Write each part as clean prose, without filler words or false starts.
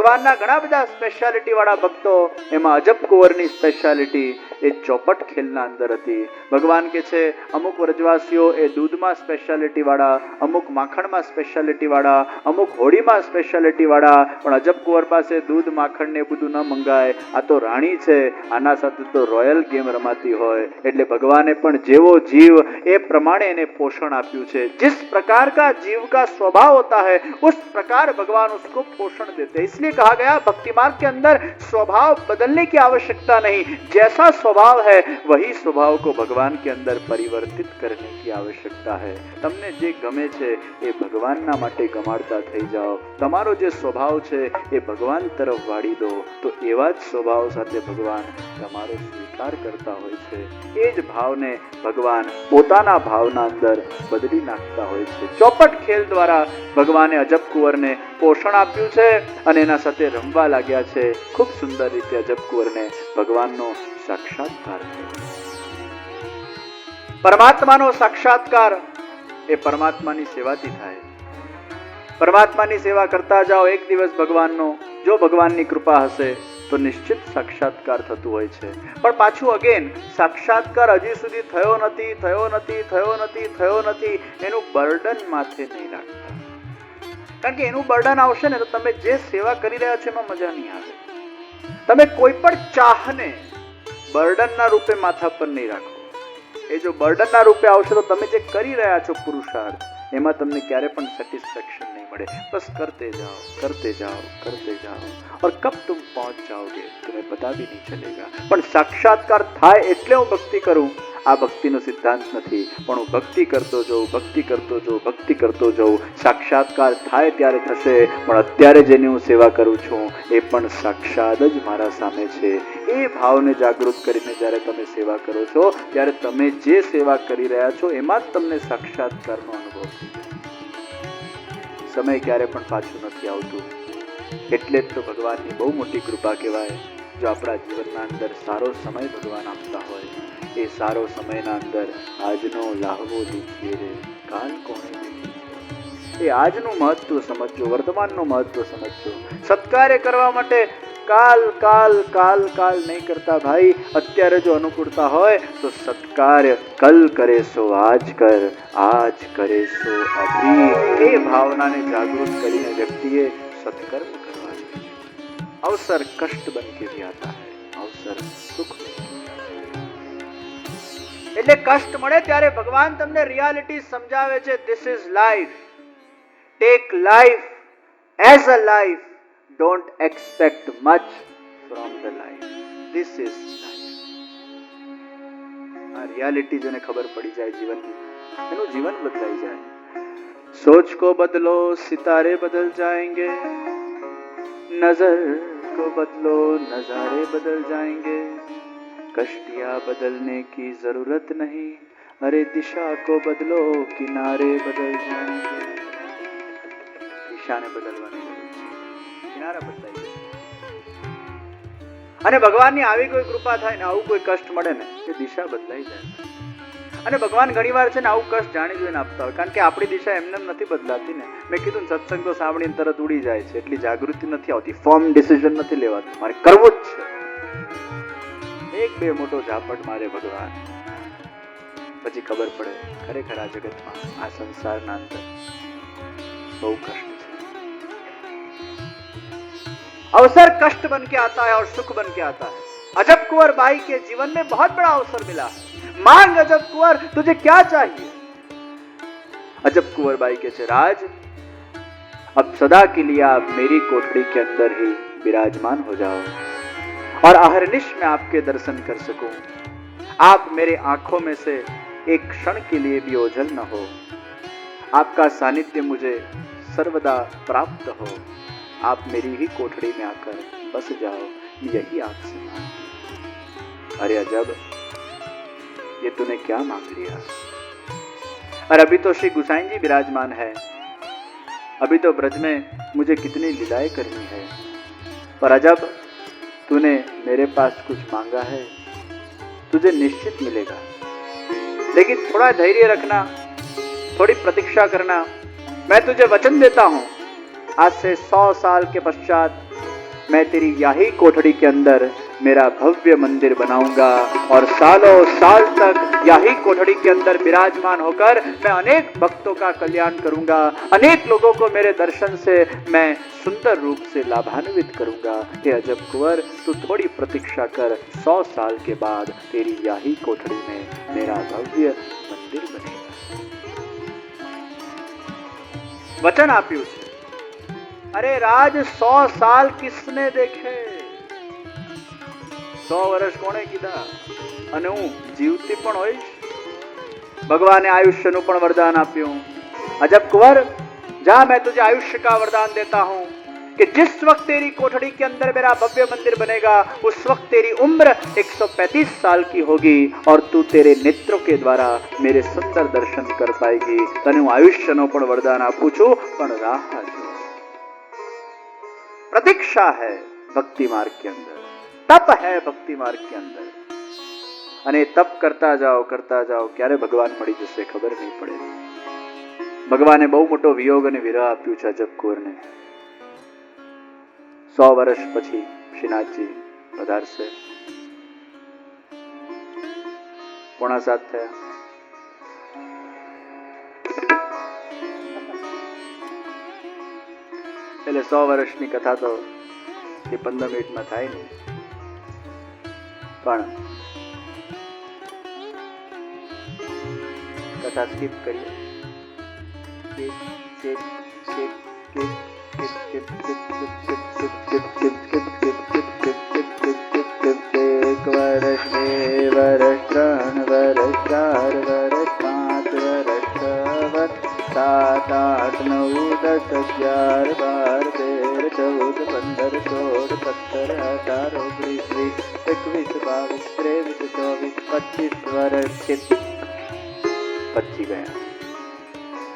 ભગવાનના ઘણા બધા સ્પેશિયાલિટી વાળા ભક્તો, એમાં અજબ કુંવરની સ્પેશિયાલિટી એ ચોપટ ખેલના અંદર હતી. ભગવાન કે છે અમુક વ્રજવાસીઓ એ દૂધમાં સ્પેશિયાલિટી વાળા, અમુક માખણમાં સ્પેશિયાલિટી વાળા, અમુક હોળીમાં સ્પેશિયાલિટી વાળા, પણ અજબ કુંવર પાસે દૂધ માખણ ને બધું ન મંગાય. આ તો રાણી છે, આના સાથે તો રોયલ ગેમ રમાતી હોય. એટલે ભગવાને પણ જેવો જીવ એ પ્રમાણે એને પોષણ આપ્યું છે. जिस प्रकार का जीव का स्वभाव होता है उस प्रकार भगवान उसको पोषण देते हैं. इसलिए कहा गया भक्ति मार्ग के अंदर स्वभाव बदलने की आवश्यकता नहीं, जैसा स्वभाव है वही स्वभाव को भगवान के अंदर परिवर्तित करने की आवश्यकता है. તમને જે ગમે છે એ ભગવાનના માટે ગમાડતા થઈ જાઓ. તમારો જે સ્વભાવ છે એ ભગવાન તરફ વાળી દો, તો એવા જ સ્વભાવ સાથે ભગવાન તમારો સ્વીકાર કરતા હોય છે. એ જ ભાવને ભગવાન પોતાના ભાવના અંદર બદલી નાખતા હોય છે. ચોપટ ખેલ દ્વારા ભગવાને અજબ કુંવરને પોષણ આપ્યું છે અને એના સાથે રમવા લાગ્યા છે. ખૂબ સુંદર રીતે અજબ કુંવરને ભગવાનનો સાક્ષાત્કાર થયો. પરમાત્માનો સાક્ષાત્કાર એ પરમાત્માની સેવાથી થાય. પરમાત્માની સેવા કરતા જાઓ, એક દિવસ ભગવાનનો, જો ભગવાનની કૃપા હશે તો નિશ્ચિત સાક્ષાત્કાર થતું હોય છે. પણ પાછું અગેન સાક્ષાત્કાર હજી સુધી થયો નથી, એનું બર્ડન માથે નહીં રાખતા. કારણ કે એનું બર્ડન આવશે ને તો તમે જે સેવા કરી રહ્યા છો એમાં મજા નહીં આવે. તમે કોઈ પણ ચાહને બર્ડનના રૂપે માથા પર નહીં રાખો. એ જો બર્ડનના રૂપે આવશે તો તમે જે કરી રહ્યા છો પુરુષાર્થ, એમાં તમને ક્યારે પણ સેટિસ્ફેક્શન નહીં મળે. बस करते जाओ और कब तुम पहुंच जाओगे तुम्हें पता भी नहीं चलेगा. પણ સાક્ષાત્કાર થાય એટલે હું ભક્તિ કરું, આ ભક્તિનો સિદ્ધાંત નથી. પણ હું ભક્તિ કરતો જાઉં. સાક્ષાત્કાર થાય ત્યારે થશે, પણ અત્યારે જેની હું સેવા કરું છું એ પણ સાક્ષાત જ મારા સામે છે. એ ભાવને જાગૃત કરીને જ્યારે તમે સેવા કરો છો ત્યારે તમે જે સેવા કરી રહ્યા છો એમાં જ તમને સાક્ષાત્કારનો અનુભવ થઈ જાય. સમય ક્યારે પણ પાછું નથી આવતું. એટલે જ તો ભગવાનની બહુ મોટી કૃપા કહેવાય. જો આપણા જીવનના અંદર સારો સમય ભગવાન આપતા હોય, એ સારો સમયના અંદર આજનો લાહવો લીજીએ રે કાલ કોણે લીધી. એ આજનું મહત્વ સમજો, વર્તમાનનું મહત્વ સમજો. સત્કાર્ય કરવા માટે કાલ નહીં કરતા ભાઈ. અત્યારે જો અનુકૂળતા હોય તો સત્કાર્ય કલ કરે સો આજ કર, આજ કરે સો અભી. એ ભાવનાને જાગૃત કરીને વ્યક્તિએ સત્કર્મ કરવા જોઈએ. અવસર કષ્ટ બન કે ભી આતા હૈ, અવસર સુખ. એટલે કષ્ટ મળે ત્યારે ભગવાન તમને રિયાલિટી સમજાવે છે. This is life, take life as a life, don't expect much from the life. This is life. આ રિયાલિટી જેને ખબર પડી જાય જીવનની, એનું જીવન બદલાઈ જાય. सोच को बदलो सितारे बदल जाएंगे, नजर को बदलो नजारे बदल जाएंगे, कश्तियां बदलने की जरूरत नहीं, अरे दिशा को बदलो किनारे बदल जाएंगे. દિશાને બદલવાની કિનારા બદલાઈ જાય. અને ભગવાનની આવી કોઈ કૃપા થાય ને, આવું કોઈ કષ્ટ મળે ને, એ દિશા બદલાઈ જાય. અને ભગવાન ઘણીવાર છે ને આવું કષ્ટ જાણી જોઈને આપતા હોય. કારણ કે આપણી દિશા એમને નથી બદલાતી ને. મેં કીધું ને, સત્સંગ તો સાંભળીને તરત ઉડી જાય છે. એટલી જાગૃતિ નથી આવતી, ફોર્મ ડિસિઝન નથી લેવાતું. મારે કરવું જ છે. એક બે મોટો ઝાપટ મારે ભગવાન, પછી ખબર પડે ખરેખર આ જગતમાં, આ સંસારના અંદર બહુ કષ્ટ. अवसर कष्ट बन के आता है और सुख बन के आता है. अजब कुंवर बाई के जीवन में बहुत बड़ा अवसर मिला. मांग अजब कुंवर, तुझे क्या चाहिए. अजब कुंवर बाई के राज, अब सदा के लिए आप मेरी कोठड़ी के अंदर ही विराजमान हो जाओ और अहर्निश में आपके दर्शन कर सकूं. आप मेरे आंखों में से एक क्षण के लिए भी ओझल न हो. आपका सानिध्य मुझे सर्वदा प्राप्त हो. आप मेरी ही कोठड़ी में आकर बस जाओ, यही आपसे मांग. अरे अजब, ये तूने क्या मांग लिया. और अभी तो श्री गुसाई जी विराजमान है, अभी तो ब्रज में मुझे कितनी लीलाएं करनी है. पर अजब, तूने मेरे पास कुछ मांगा है, तुझे निश्चित मिलेगा. लेकिन थोड़ा धैर्य रखना, थोड़ी प्रतीक्षा करना. मैं तुझे वचन देता हूं, आज से 100 साल के पश्चात मैं तेरी यही कोठरी के अंदर मेरा भव्य मंदिर बनाऊंगा और सालों साल तक यही कोठरी के अंदर विराजमान होकर मैं अनेक भक्तों का कल्याण करूंगा, अनेक लोगों को मेरे दर्शन से मैं सुंदर रूप से लाभान्वित करूंगा। हे अजब कुंवर, तू थोड़ी प्रतीक्षा कर, 100 साल के बाद तेरी यही कोठरी में मेरा भव्य मंदिर बनेगा। वचन आप्યું છે। अरे राज 100 साल किसने देखे? 100 વર્ષ કોણે કીધા? અને હું જીવતી પણ હોઈશ। ભગવાને આયુષ્યનું પણ વરદાન આપ્યું। अजब कुंवर, जा मैं तुझे आयुष्य का वरदान देता हूं कि जिस वक्त तेरी कोठरी के अंदर मेरा भव्य मंदिर बनेगा उस वक्त तेरी उम्र 135 साल की होगी और तू तेरे नेत्रों के द्वारा मेरे सुंदर दर्शन कर पाएगी। तने हूँ आयुष्यनो पण वरदान आपू छू, पण राह जो। प्रतीक्षा है भक्ति मार्ग के अंदर, तप है भक्ति मार्ग के अंदर, अने तप करता जाओ क्यारे भगवान मळी जशे खबर नहीं पड़े। भगवाने बहु मोटो वियोग अने विरह आप्युं छे अजब कुंवरने। 100 વર્ષ પછી શ્રીનાથજી પધારશે। 6:45 થયા। એટલે 100 વર્ષની કથા તો એ 15 મિનિટમાં થાય નહીં, પણ કથા સ્કીપ કરીએ। एक वर्ष, 2 वर्ष, 3 वर्ष, 4 वर्ष, 5 वर्ष, 6 वर्ष, 7, 8, 9, 10, 11, 12, 13, 14, 15, 16, 17, 18, 19, 20, 21, 22, 23, 24, 25 વર્ષ કે 25 ગયા।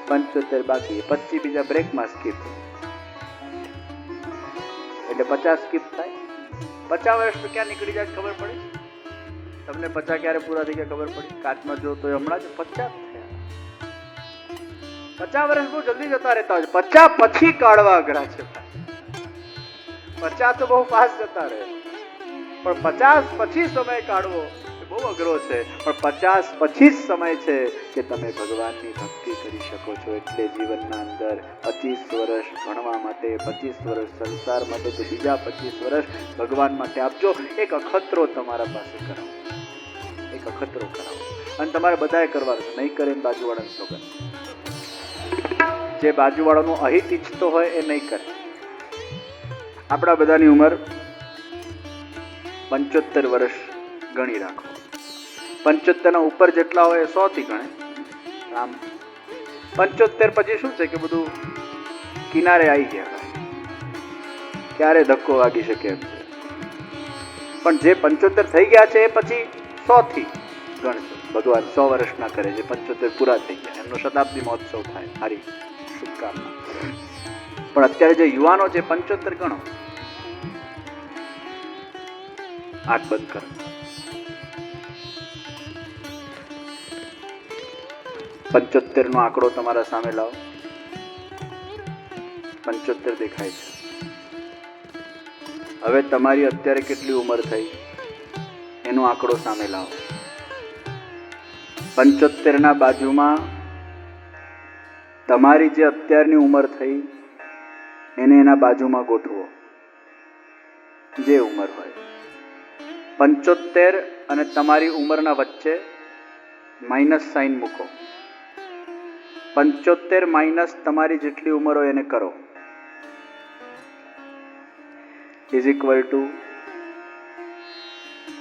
75 બાકી, 25 બીજા બ્રેકમાં સ્કીપ, એટલે 50 સ્કીપ થાય। 50 વર્ષ તો ક્યાં નીકળી જાય ખબર પડી? તમને 50 ક્યારે પૂરા થઈ ગયા ખબર પડી? કાચમાં જો તો હમણાં જ 50 થયા। 50 વર્ષ બહુ જલ્દી જતા રહેતા હોય। 50 પછી કાઢવા અઘરા છે। 50 તો બહુ ફાસ્ટ જતા રહે, પણ 50 પછી સમય કાઢવો એ બહુ અઘરો છે। પણ 50 પછી જ સમય છે કે તમે ભગવાનની ભક્તિ કરી શકો છો। એટલે જીવનના અંદર 25 વર્ષ ભણવા માટે, 25 વર્ષ સંસાર માટે, તો બીજા 25 વર્ષ ભગવાન માટે આપજો। એક અખતરો તમારા પાસે કરાવો, એક અખતરો કરાવો, અને તમારે બધાએ કરવાનું છે। નહીં કરે બાજુવાળાને સોગંદ, જે બાજુવાળાનું અહિત ઈચ્છતો હોય એ નહીં કરે। આપણા બધાની ઉંમર 75 વર્ષ ગણી રાખો। 75 ના ઉપર જેટલા હોય 100 થી ગણે। આમ 75 પછી શું છે કે બધું કિનારે આવી ગયા, ક્યારે ધક્કો વાગી શકે એમ છે। પણ જે 75 થઈ ગયા છે એ પછી 100 થી ગણજો। ભગવાન 100 વર્ષના કરે, જે 75 પૂરા થઈ ગયા એમનો શતાબ્દી મહોત્સવ થાય। હારી શુભકામના। પણ અત્યારે જે યુવાનો છે 75 ગણો। આંખ બંધ કરો, 75 નો આંકડો તમારા સામે લાવો। 75 દેખાય છે। હવે તમારી અત્યારે કેટલી ઉંમર થઈ એનો આંકડો સામે લાવો। 75 ના બાજુમાં તમારી જે અત્યારની ઉંમર થઈ એને એના બાજુમાં ગોઠવો, જે ઉંમર હોય। 75 અને તમારી ઉંમરના વચ્ચે માઇનસ સાઇન મૂકો। 75 માઇનસ તમારી જેટલી ઉંમર હોય એને કરો, ઇઝ ઇક્વલ ટુ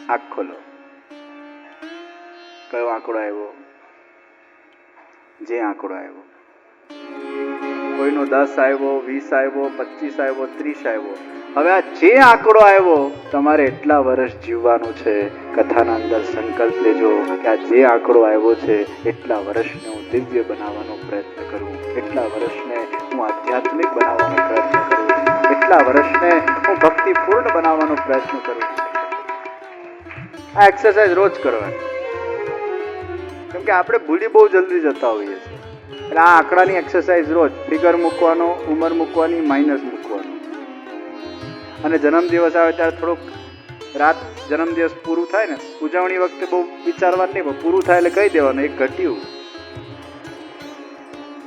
આંખ ખોલો। કયો આંકડો આવ્યો? જે આંકડો આવ્યો, કોઈનો 10 આવ્યો, 20 આવ્યો, 25 આવ્યો, 30 આવ્યો। હવે આ જે આંકડો આવ્યો તમારે એટલા વર્ષ જીવવાનું છે। કથાના અંદર સંકલ્પ લેજો કે આ જે આંકડો આવ્યો છે એટલા વર્ષને હું દિવ્ય બનાવવાનો પ્રયત્ન કરું, એટલા વર્ષને હું આધ્યાત્મિક બનાવવાનો પ્રયત્ન કરું, એટલા વર્ષને હું ભક્તિપૂર્ણ બનાવવાનો પ્રયત્ન કરું। આ એક્સરસાઇઝ રોજ કરવાની, કેમ કે આપણે ભૂલી બહુ જલ્દી જતા હોઈએ છીએ। એટલે આ આંકડાની એક્સરસાઇઝ રોજ, ફિગર મૂકવાનો, ઉંમર મૂકવાની, માઇનસ મૂકવાનો। અને જન્મદિવસ આવે ત્યારે થોડુંક રાત જન્મદિવસ પૂરું થાય ને, ઉજવણી વખતે બહુ વિચારવાનું નહીં, પણ પૂરું થાય એટલે કહી દેવાનું એક ઘટ્યું,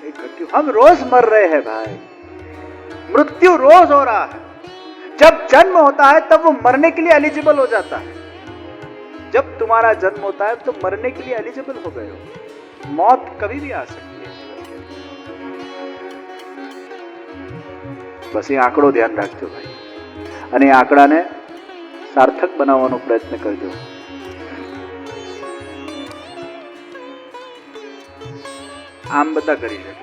एक घटी। हम रोज मर रहे हैं भाई, मृत्यु रोज हो रहा है। जब जन्म होता है तब वो मरने के लिए एलिजिबल हो जाता है। जब तुम्हारा जन्म होता है तो मरने के लिए एलिजिबल हो गए हो। मौत कभी भी आ सकती है। बस ये आंकड़ो ध्यान रखજો भाई, અને એ આંકડાને સાર્થક બનાવવાનો પ્રયત્ન કરજો। આમ બધા કરી શકે,